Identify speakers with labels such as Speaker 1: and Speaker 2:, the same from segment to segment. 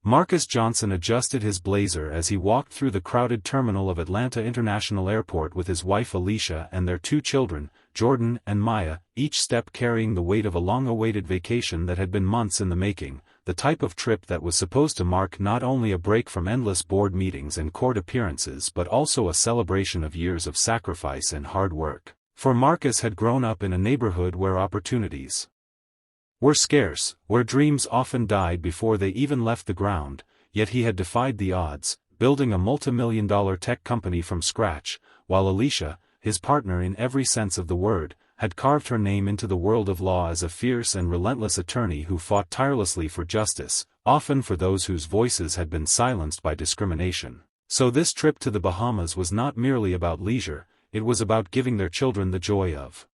Speaker 1: Marcus Johnson adjusted his blazer as he walked through the crowded terminal of Atlanta International Airport with his wife Alicia and their 2 children, Jordan and Maya, each step carrying the weight of a long-awaited vacation that had been months in the making, the type of trip that was supposed to mark not only a break from endless board meetings and court appearances but also a celebration of years of sacrifice and hard work. For Marcus had grown up in a neighborhood where opportunities were scarce, where dreams often died before they even left the ground, yet he had defied the odds, building a multi-million-dollar tech company from scratch, while Alicia, his partner in every sense of the word, had carved her name into the world of law as a fierce and relentless attorney who fought tirelessly for justice, often for those whose voices had been silenced by discrimination. So this trip to the Bahamas was not merely about leisure, it was about giving their children the joy of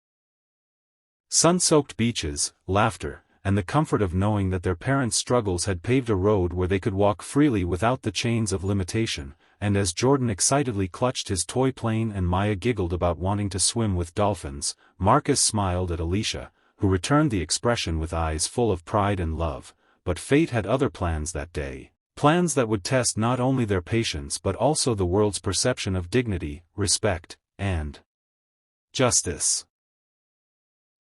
Speaker 1: sun-soaked beaches, laughter, and the comfort of knowing that their parents' struggles had paved a road where they could walk freely without the chains of limitation. And as Jordan excitedly clutched his toy plane and Maya giggled about wanting to swim with dolphins, Marcus smiled at Alicia, who returned the expression with eyes full of pride and love. But fate had other plans that day. Plans that would test not only their patience but also the world's perception of dignity, respect, and justice.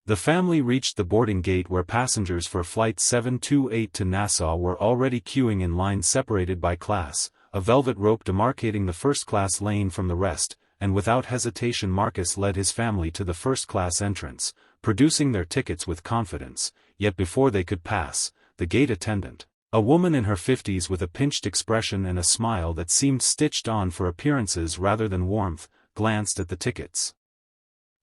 Speaker 1: The family reached the boarding gate where passengers for Flight 728 to Nassau were already queuing in lines separated by class, a velvet rope demarcating the first-class lane from the rest, and without hesitation Marcus led his family to the first-class entrance, producing their tickets with confidence, yet before they could pass, the gate attendant, a woman in her 50s with a pinched expression and a smile that seemed stitched on for appearances rather than warmth, glanced at the tickets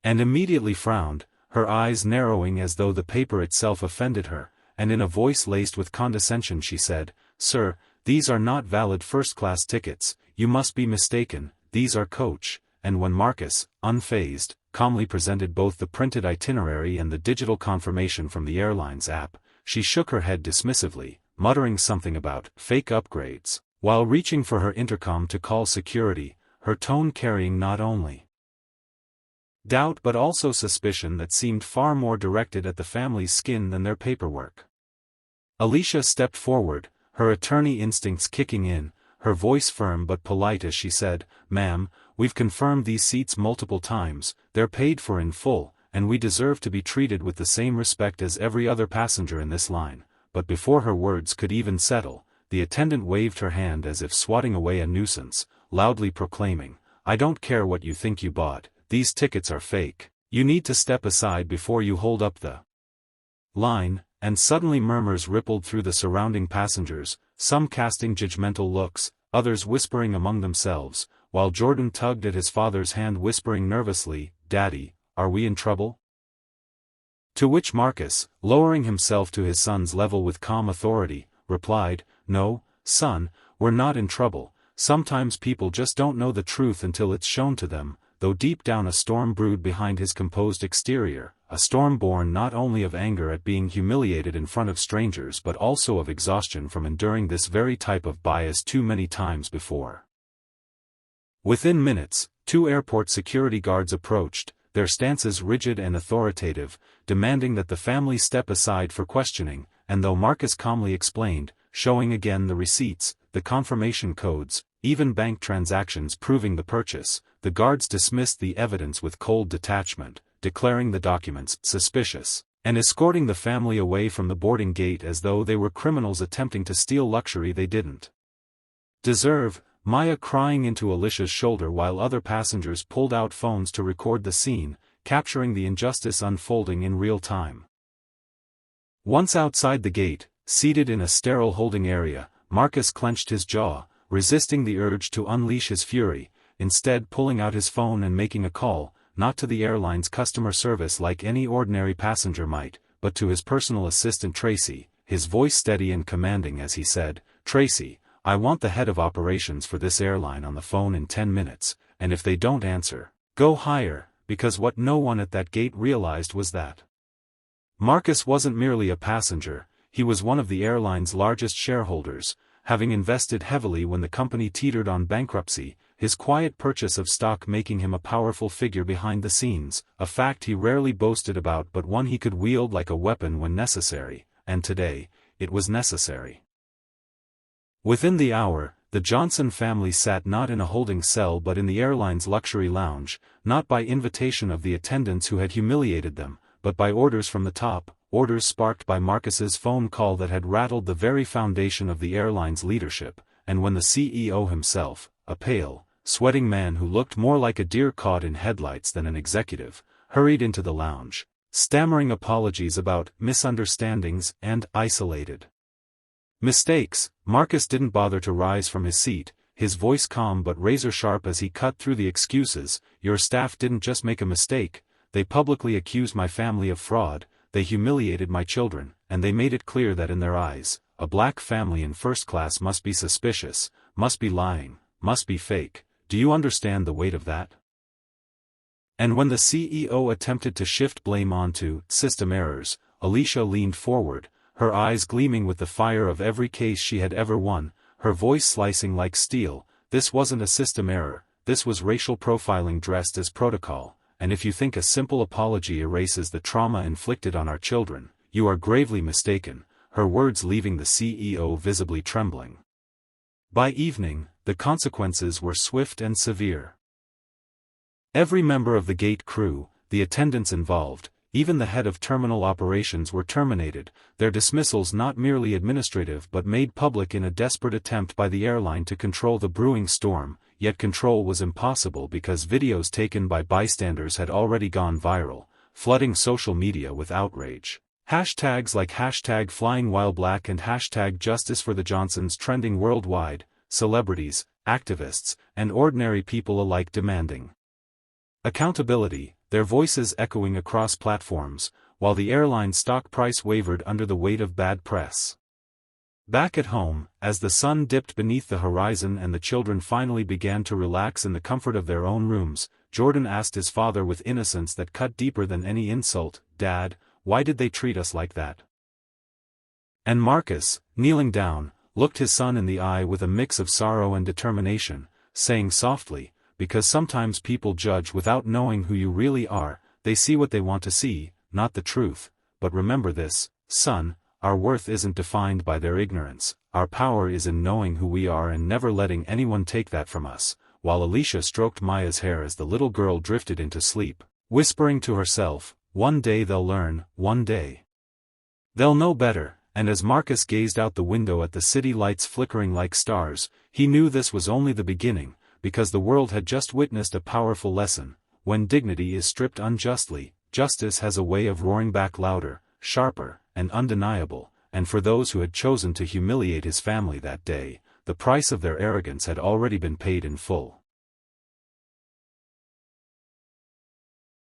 Speaker 1: and immediately frowned, her eyes narrowing as though the paper itself offended her, and in a voice laced with condescension she said, "Sir, these are not valid first-class tickets, you must be mistaken, these are coach," and when Marcus, unfazed, calmly presented both the printed itinerary and the digital confirmation from the Airline's app, she shook her head dismissively, muttering something about fake upgrades, while reaching for her intercom to call security, her tone carrying not only doubt but also suspicion that seemed far more directed at the family's skin than their paperwork. Alicia stepped forward, her attorney instincts kicking in, her voice firm but polite as she said, "Ma'am, we've confirmed these seats multiple times, they're paid for in full, and we deserve to be treated with the same respect as every other passenger in this line." But before her words could even settle, the attendant waved her hand as if swatting away a nuisance, loudly proclaiming, "I don't care what you think you bought, these tickets are fake. You need to step aside before you hold up the line," and suddenly murmurs rippled through the surrounding passengers, some casting judgmental looks, others whispering among themselves, while Jordan tugged at his father's hand whispering nervously, "Daddy, are we in trouble?" To which Marcus, lowering himself to his son's level with calm authority, replied, "No, son, we're not in trouble. Sometimes people just don't know the truth until it's shown to them," though deep down a storm brewed behind his composed exterior, a storm born not only of anger at being humiliated in front of strangers but also of exhaustion from enduring this very type of bias too many times before. Within minutes, 2 airport security guards approached, their stances rigid and authoritative, demanding that the family step aside for questioning, and though Marcus calmly explained, showing again the receipts, the confirmation codes, even bank transactions proving the purchase, the guards dismissed the evidence with cold detachment, declaring the documents suspicious, and escorting the family away from the boarding gate as though they were criminals attempting to steal luxury they didn't deserve, Maya crying into Alicia's shoulder while other passengers pulled out phones to record the scene, capturing the injustice unfolding in real time. Once outside the gate, seated in a sterile holding area, Marcus clenched his jaw, resisting the urge to unleash his fury, instead pulling out his phone and making a call, not to the airline's customer service like any ordinary passenger might, but to his personal assistant Tracy, his voice steady and commanding as he said, "Tracy, I want the head of operations for this airline on the phone in 10 minutes, and if they don't answer, go higher," because what no one at that gate realized was that Marcus wasn't merely a passenger, he was one of the airline's largest shareholders, having invested heavily when the company teetered on bankruptcy, his quiet purchase of stock making him a powerful figure behind the scenes, a fact he rarely boasted about but one he could wield like a weapon when necessary, and today, it was necessary. Within the hour, the Johnson family sat not in a holding cell but in the airline's luxury lounge, not by invitation of the attendants who had humiliated them, but by orders from the top, orders sparked by Marcus's phone call that had rattled the very foundation of the airline's leadership, and when the CEO himself, a pale, sweating man who looked more like a deer caught in headlights than an executive, hurried into the lounge, stammering apologies about misunderstandings and isolated mistakes. Marcus didn't bother to rise from his seat, his voice calm but razor-sharp as he cut through the excuses. Your staff didn't just make a mistake, they publicly accused my family of fraud, they humiliated my children, and they made it clear that in their eyes, a black family in first class must be suspicious, must be lying, must be fake. Do you understand the weight of that? And when the CEO attempted to shift blame onto system errors, Alicia leaned forward, her eyes gleaming with the fire of every case she had ever won, her voice slicing like steel. This wasn't a system error, this was racial profiling dressed as protocol, and if you think a simple apology erases the trauma inflicted on our children, you are gravely mistaken, her words leaving the CEO visibly trembling. By evening, the consequences were swift and severe. Every member of the gate crew, the attendants involved, even the head of terminal operations were terminated, their dismissals not merely administrative but made public in a desperate attempt by the airline to control the brewing storm, yet control was impossible because videos taken by bystanders had already gone viral, flooding social media with outrage. Hashtags like #FlyingWhileBlack and #JusticeForTheJohnsons trending worldwide, celebrities, activists, and ordinary people alike demanding accountability, their voices echoing across platforms, while the airline stock price wavered under the weight of bad press. Back at home, as the sun dipped beneath the horizon and the children finally began to relax in the comfort of their own rooms, Jordan asked his father with innocence that cut deeper than any insult, "Dad, why did they treat us like that?" And Marcus, kneeling down, looked his son in the eye with a mix of sorrow and determination, saying softly, "Because sometimes people judge without knowing who you really are, they see what they want to see, not the truth, but remember this, son, our worth isn't defined by their ignorance, our power is in knowing who we are and never letting anyone take that from us," while Alicia stroked Maya's hair as the little girl drifted into sleep, whispering to herself, "One day they'll learn, one day they'll know better." And as Marcus gazed out the window at the city lights flickering like stars, he knew this was only the beginning, because the world had just witnessed a powerful lesson. When dignity is stripped unjustly, justice has a way of roaring back louder, sharper, and undeniable, and for those who had chosen to humiliate his family that day, the price of their arrogance had already been paid in full.